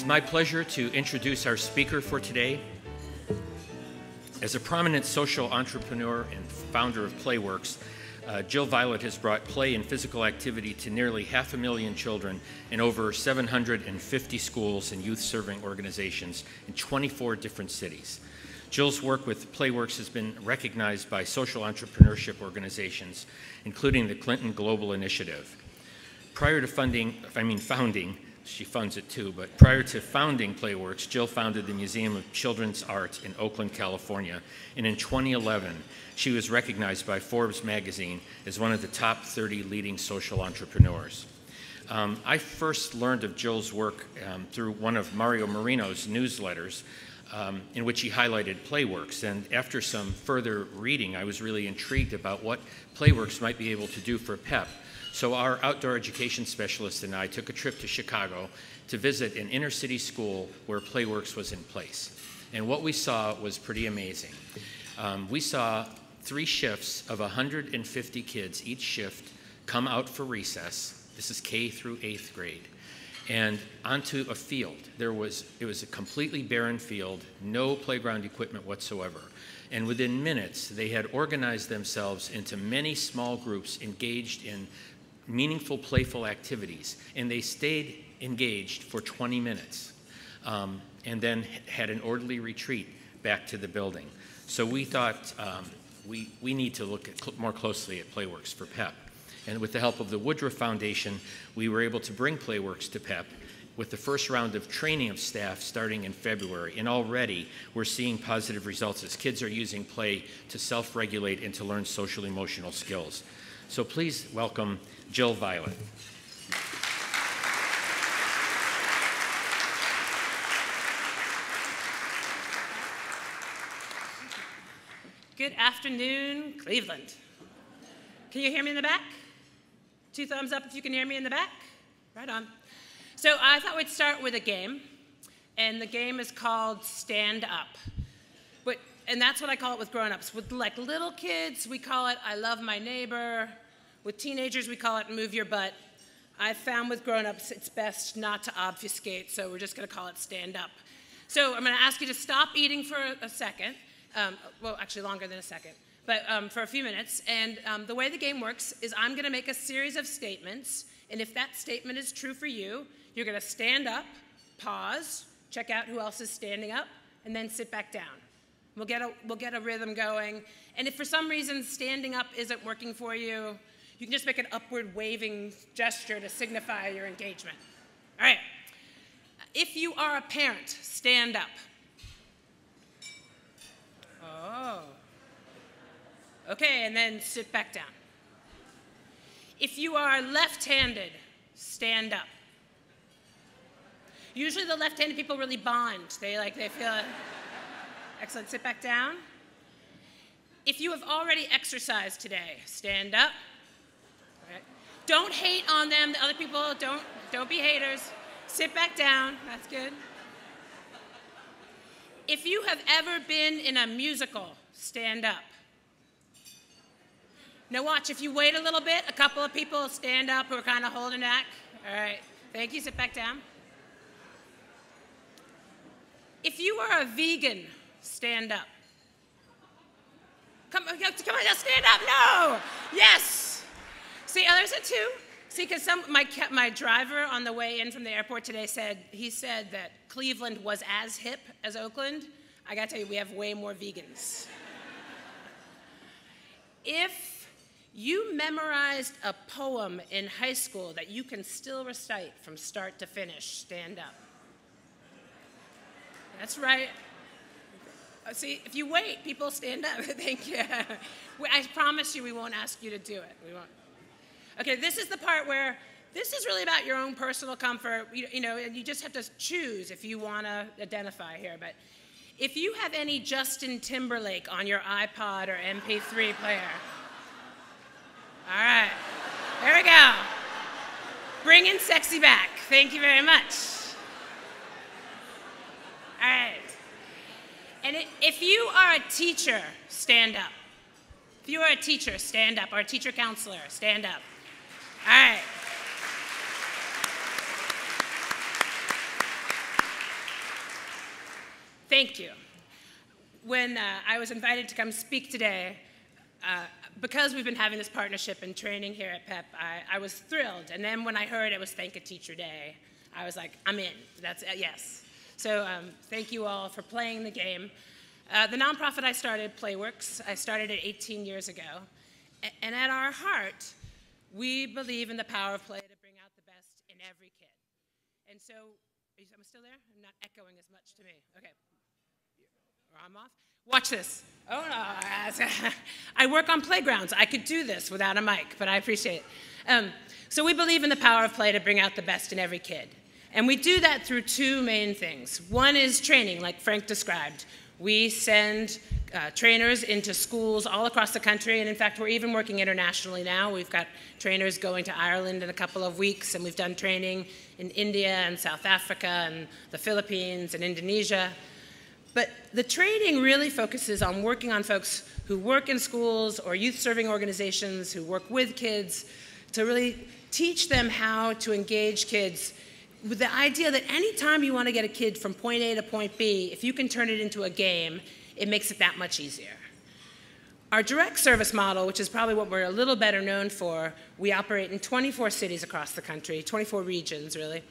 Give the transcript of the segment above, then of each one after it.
It's my pleasure to introduce our speaker for today. As a prominent social entrepreneur and founder of Playworks, Jill Vialet has brought play and physical activity to nearly 500,000 children in over 750 schools and youth-serving organizations in 24 different cities. Jill's work with Playworks has been recognized by social entrepreneurship organizations, including the Clinton Global Initiative. Prior to founding, she funds it too, but prior to founding Playworks, Jill founded the Museum of Children's Art in Oakland, California, and in 2011, she was recognized by Forbes magazine as one of the top 30 leading social entrepreneurs. I first learned of Jill's work through one of Mario Marino's newsletters, in which he highlighted Playworks, and after some further reading, I was really intrigued about what Playworks might be able to do for PEP. So our outdoor education specialist and I took a trip to Chicago to visit an inner city school where Playworks was in place. And what we saw was pretty amazing. We saw 3 shifts of 150 kids, each shift, come out for recess. This is K through 8th grade. And onto a field. It was a completely barren field, no playground equipment whatsoever. And within minutes, they had organized themselves into many small groups engaged in meaningful, playful activities. And they stayed engaged for 20 minutes and then had an orderly retreat back to the building. So we thought we need to look more closely at Playworks for PEP. And with the help of the Woodruff Foundation, we were able to bring Playworks to PEP with the first round of training of staff starting in February. And already we're seeing positive results as kids are using play to self-regulate and to learn social emotional skills. So please welcome Jill Vialet. Good afternoon, Cleveland. Can you hear me in the back? 2 thumbs up if you can hear me in the back. Right on. So I thought we'd start with a game, and the game is called Stand Up. And that's what I call it with grown-ups. With like little kids, we call it I love my neighbor. With teenagers, we call it move your butt. I found with grown-ups, it's best not to obfuscate, so we're just gonna call it Stand Up. So I'm gonna ask you to stop eating for a second. Well, actually longer than a second, but for a few minutes. And the way the game works is I'm going to make a series of statements, and if that statement is true for you, you're going to stand up, pause, check out who else is standing up, and then sit back down. We'll get a rhythm going. And if for some reason standing up isn't working for you, you can just make an upward waving gesture to signify your engagement. All right. If you are a parent, stand up. Oh. Okay, and then sit back down. If you are left-handed, stand up. Usually the left-handed people really bond. They feel excellent. Sit back down. If you have already exercised today, stand up. All right. Don't hate on them. The other people, don't be haters. Sit back down. That's good. If you have ever been in a musical, stand up. Now watch, if you wait a little bit, a couple of people stand up who are kind of holding back. All right, thank you, sit back down. If you are a vegan, stand up. Come on, just stand up, no, yes. See, others are too. See, because my driver on the way in from the airport today said that Cleveland was as hip as Oakland. I gotta tell you, we have way more vegans. If you memorized a poem in high school that you can still recite from start to finish, stand up. That's right. See, if you wait, people stand up. Thank you. I promise you we won't ask you to do it. We won't. Okay, this is the part where this is really about your own personal comfort. You know, you just have to choose if you want to identify here. But if you have any Justin Timberlake on your iPod or MP3 player, all right, there we go. Bringing sexy back. Thank you very much. All right. And if you are a teacher, stand up. If you are a teacher, stand up. Or a teacher counselor, stand up. All right. Thank you. When I was invited to come speak today, because we've been having this partnership and training here at PEP, I was thrilled. And then when I heard it was Thank a Teacher Day, I was like, I'm in. That's yes. So thank you all for playing the game. The nonprofit I started, Playworks, I started it 18 years ago. And at our heart, we believe in the power of play to bring out the best in every kid. And so, am I still there? I'm not echoing as much to me. Okay. Or I'm off. Watch this. Oh, no. I work on playgrounds. I could do this without a mic, but I appreciate it. So we believe in the power of play to bring out the best in every kid. And we do that through two main things. One is training, like Frank described. We send trainers into schools all across the country, and in fact, we're even working internationally now. We've got trainers going to Ireland in a couple of weeks, and we've done training in India and South Africa and the Philippines and Indonesia. But the training really focuses on working on folks who work in schools or youth-serving organizations who work with kids to really teach them how to engage kids with the idea that anytime you want to get a kid from point A to point B, if you can turn it into a game, it makes it that much easier. Our direct service model, which is probably what we're a little better known for, we operate in 24 cities across the country, 24 regions, really.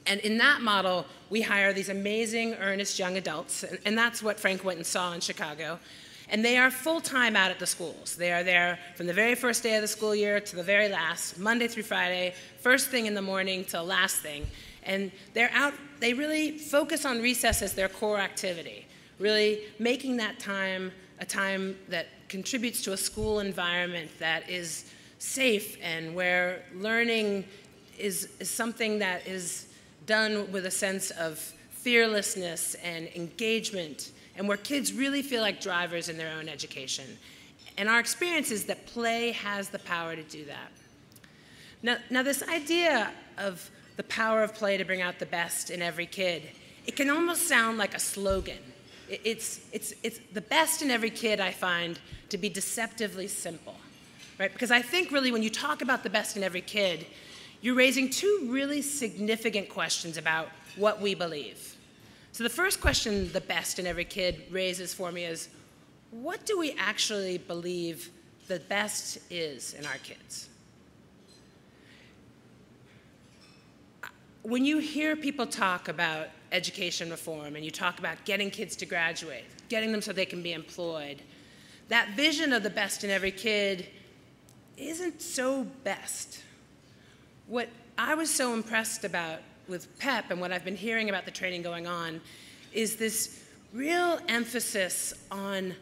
And in that model, we hire these amazing, earnest young adults, and that's what Frank went and saw in Chicago. And they are full-time out at the schools. They are there from the very first day of the school year to the very last, Monday through Friday, first thing in the morning till last thing. And they're out, they really focus on recess as their core activity, really making that time a time that contributes to a school environment that is safe and where learning is something that is done with a sense of fearlessness and engagement, and where kids really feel like drivers in their own education. And our experience is that play has the power to do that. Now this idea of the power of play to bring out the best in every kid, it can almost sound like a slogan. It's the best in every kid, I find, to be deceptively simple, right? Because I think really when you talk about the best in every kid, you're raising two really significant questions about what we believe. So the first question the best in every kid raises for me is, what do we actually believe the best is in our kids? When you hear people talk about education reform and you talk about getting kids to graduate, getting them so they can be employed, that vision of the best in every kid isn't so best. What I was so impressed about with PEP and what I've been hearing about the training going on is this real emphasis on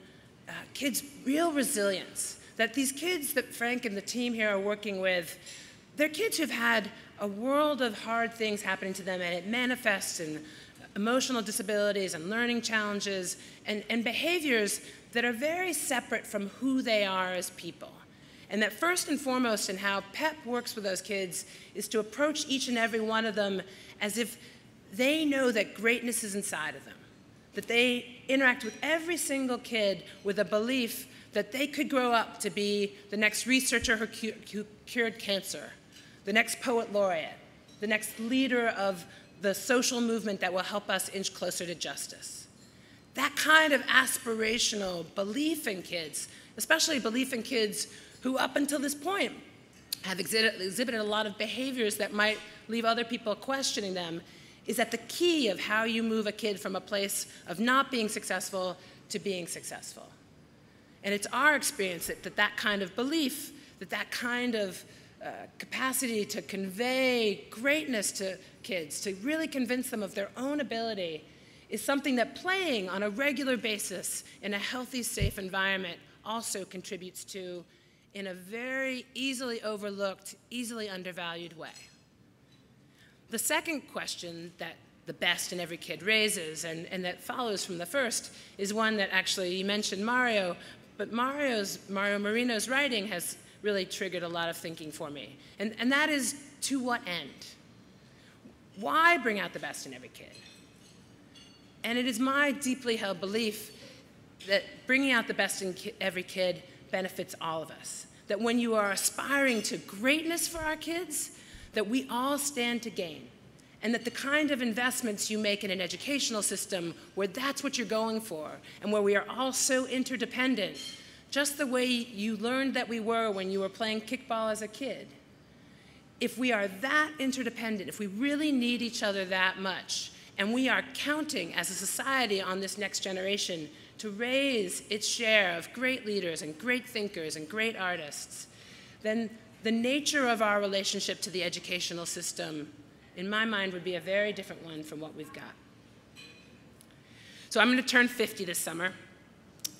kids' real resilience. That these kids that Frank and the team here are working with, they're kids who've had a world of hard things happening to them, and it manifests in emotional disabilities and learning challenges and behaviors that are very separate from who they are as people. And that first and foremost in how PEP works with those kids is to approach each and every one of them as if they know that greatness is inside of them, that they interact with every single kid with a belief that they could grow up to be the next researcher who cured cancer, the next poet laureate, the next leader of the social movement that will help us inch closer to justice. That kind of aspirational belief in kids, especially belief in kids who up until this point have exhibited a lot of behaviors that might leave other people questioning them, is at the key of how you move a kid from a place of not being successful to being successful. And it's our experience that kind of belief, that kind of capacity to convey greatness to kids, to really convince them of their own ability, is something that playing on a regular basis in a healthy, safe environment also contributes to in a very easily overlooked, easily undervalued way. The second question that the best in every kid raises, and that follows from the first, is one that actually you mentioned Mario, but Mario Marino's writing has really triggered a lot of thinking for me. And that is, to what end? Why bring out the best in every kid? And it is my deeply held belief that bringing out the best in every kid benefits all of us. That when you are aspiring to greatness for our kids, that we all stand to gain. and that the kind of investments you make in an educational system where that's what you're going for, and where we are all so interdependent, just the way you learned that we were when you were playing kickball as a kid. If we are that interdependent, if we really need each other that much, and we are counting as a society on this next generation to raise its share of great leaders and great thinkers and great artists, then the nature of our relationship to the educational system, in my mind, would be a very different one from what we've got. So I'm going to turn 50 this summer,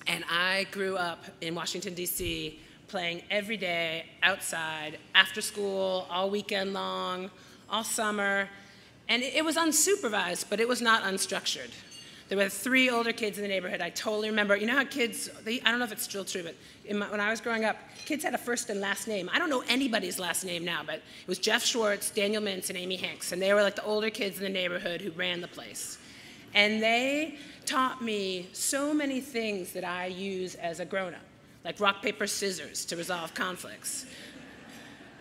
and I grew up in Washington, D.C., playing every day outside, after school, all weekend long, all summer. And it was unsupervised, but it was not unstructured. There were 3 older kids in the neighborhood. I totally remember. You know how kids, I don't know if it's still true, but when I was growing up, kids had a first and last name. I don't know anybody's last name now, but it was Jeff Schwartz, Daniel Mintz, and Amy Hanks. And they were like the older kids in the neighborhood who ran the place. And they taught me so many things that I use as a grown-up, like rock, paper, scissors to resolve conflicts.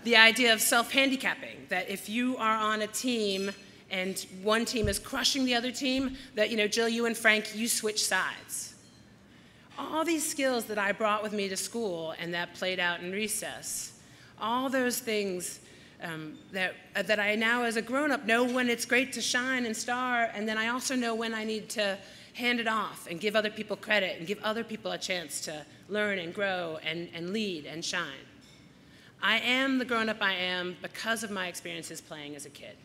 The idea of self-handicapping, that if you are on a team and one team is crushing the other team, that, Jill, you and Frank, you switch sides. All these skills that I brought with me to school and that played out in recess, all those things that I now as a grown-up know when it's great to shine and star, and then I also know when I need to hand it off and give other people credit and give other people a chance to learn and grow and lead and shine. I am the grown-up I am because of my experiences playing as a kid.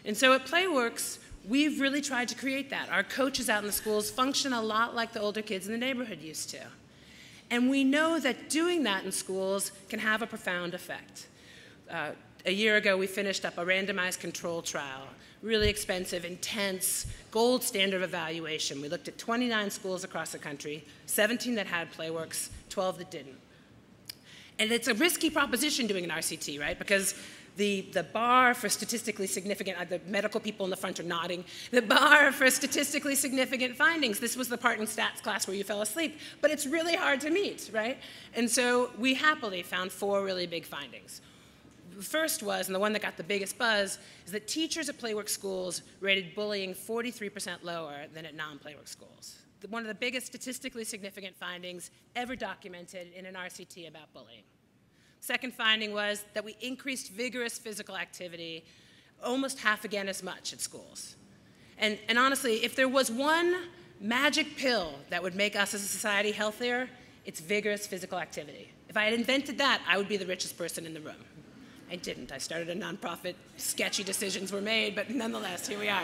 And so at Playworks, we've really tried to create that. Our coaches out in the schools function a lot like the older kids in the neighborhood used to. And we know that doing that in schools can have a profound effect. A year ago, we finished up a randomized control trial, really expensive, intense, gold standard evaluation. We looked at 29 schools across the country, 17 that had Playworks, 12 that didn't. And it's a risky proposition doing an RCT, right? Because the bar for statistically significant, the medical people in the front are nodding, the bar for statistically significant findings, this was the part in stats class where you fell asleep, but it's really hard to meet, right? And so we happily found 4 really big findings. The first was, and the one that got the biggest buzz, is that teachers at Playworks schools rated bullying 43% lower than at non-Playworks schools. One of the biggest statistically significant findings ever documented in an RCT about bullying. Second finding was that we increased vigorous physical activity almost half again as much at schools. And honestly, if there was one magic pill that would make us as a society healthier, it's vigorous physical activity. If I had invented that, I would be the richest person in the room. I didn't. I started a nonprofit. Sketchy decisions were made, but nonetheless, here we are.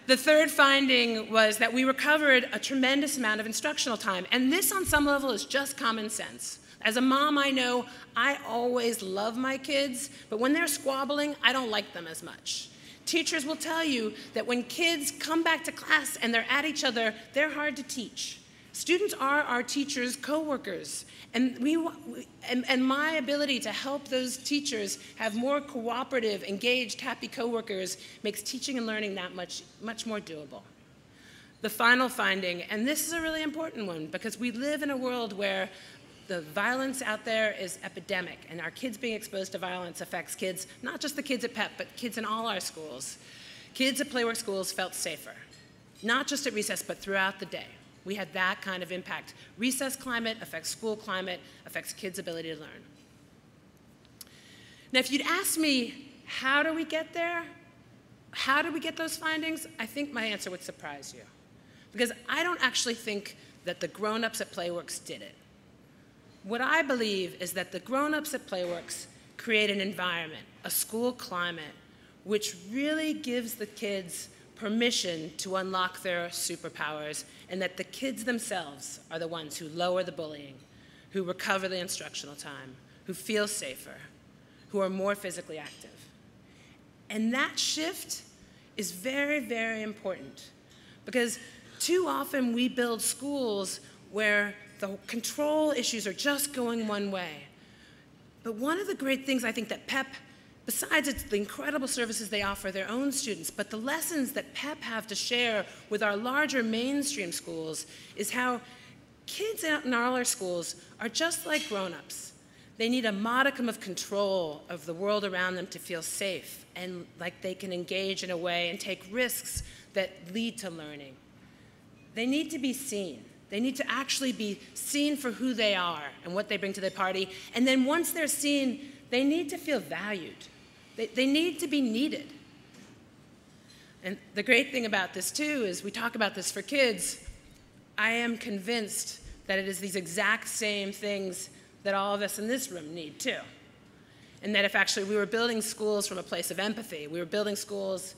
The third finding was that we recovered a tremendous amount of instructional time. And this, on some level, is just common sense. As a mom, I know I always love my kids, but when they're squabbling, I don't like them as much. Teachers will tell you that when kids come back to class and they're at each other, they're hard to teach. Students are our teachers' co-workers. And my ability to help those teachers have more cooperative, engaged, happy coworkers makes teaching and learning that much more doable. The final finding, and this is a really important one because we live in a world where the violence out there is epidemic, and our kids being exposed to violence affects kids, not just the kids at PEP, but kids in all our schools. Kids at Playworks schools felt safer, not just at recess, but throughout the day. We had that kind of impact. Recess climate affects school climate, affects kids' ability to learn. Now, if you'd asked me, how do we get there? How do we get those findings? I think my answer would surprise you. Because I don't actually think that the grown-ups at Playworks did it. What I believe is that the grown-ups at Playworks create an environment, a school climate, which really gives the kids permission to unlock their superpowers, and that the kids themselves are the ones who lower the bullying, who recover the instructional time, who feel safer, who are more physically active. And that shift is very, very important, because too often we build schools where the control issues are just going one way. But one of the great things I think that PEP, besides the incredible services they offer their own students, but the lessons that PEP have to share with our larger mainstream schools is how kids out in all our schools are just like grown-ups. They need a modicum of control of the world around them to feel safe and like they can engage in a way and take risks that lead to learning. They need to be seen. They need to actually be seen for who they are and what they bring to the party. And then once they're seen, they need to feel valued. They need to be needed. And the great thing about this, too, is we talk about this for kids. I am convinced that it is these exact same things that all of us in this room need, too. And that if actually we were building schools from a place of empathy, we were building schools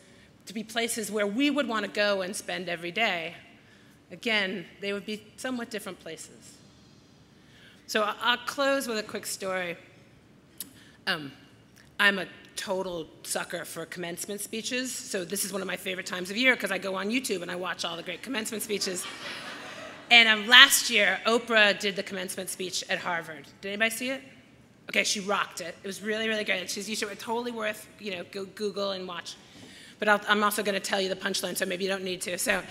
to be places where we would want to go and spend every day, again, they would be somewhat different places. So I'll close with a quick story. I'm a total sucker for commencement speeches. So this is one of my favorite times of year because I go on YouTube and I watch all the great commencement speeches. And last year, Oprah did the commencement speech at Harvard. Did anybody see it? Okay, she rocked it. It was really, really good. She's totally worth, go Google and watch. But I'm also going to tell you the punchline, so maybe you don't need to. So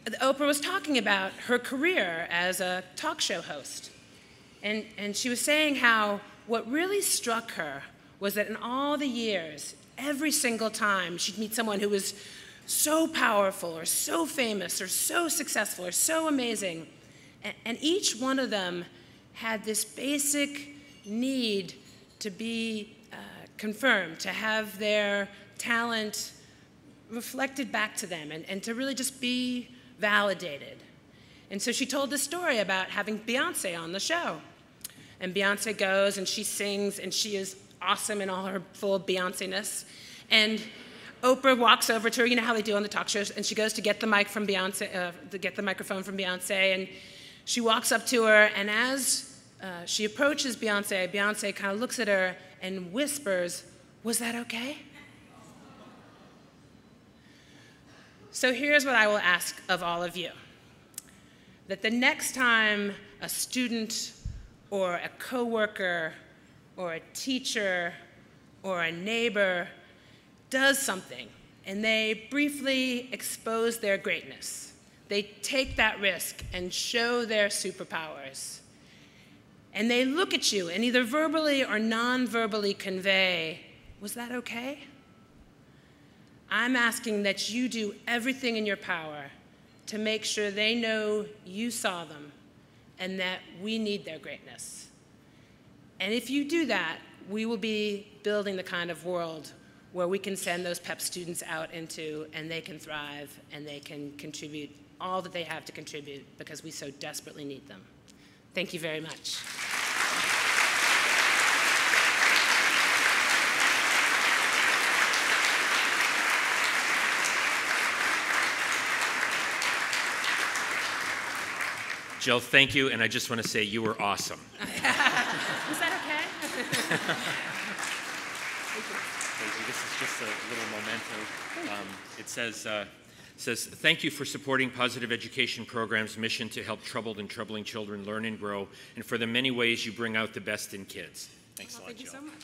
Oprah was talking about her career as a talk show host. And she was saying how what really struck her was that in all the years, every single time she'd meet someone who was so powerful or so famous or so successful or so amazing, and each one of them had this basic need to be confirmed, to have their talent reflected back to them and to really just be validated. And so she told this story about having Beyonce on the show. And Beyonce goes and she sings and she is awesome in all her full Beyonce-ness. And Oprah walks over to her, you know how they do on the talk shows, and she goes to get the mic from Beyonce, to get the microphone from Beyonce, and she walks up to her, and as she approaches Beyonce, Beyonce kind of looks at her and whispers, "Was that okay?" So here's what I will ask of all of you. That the next time a student or a coworker or a teacher or a neighbor does something and they briefly expose their greatness, they take that risk and show their superpowers, and they look at you and either verbally or non-verbally convey, "Was that okay?" I'm asking that you do everything in your power to make sure they know you saw them and that we need their greatness. And if you do that, we will be building the kind of world where we can send those PEP students out into and they can thrive and they can contribute all that they have to contribute because we so desperately need them. Thank you very much. Jill, thank you, and I just want to say you were awesome. Is that okay? Thank you. This is just a little memento. It says, "Thank you for supporting Positive Education Program's mission to help troubled and troubling children learn and grow, and for the many ways you bring out the best in kids." Thanks a lot, Thank you Jill. so much.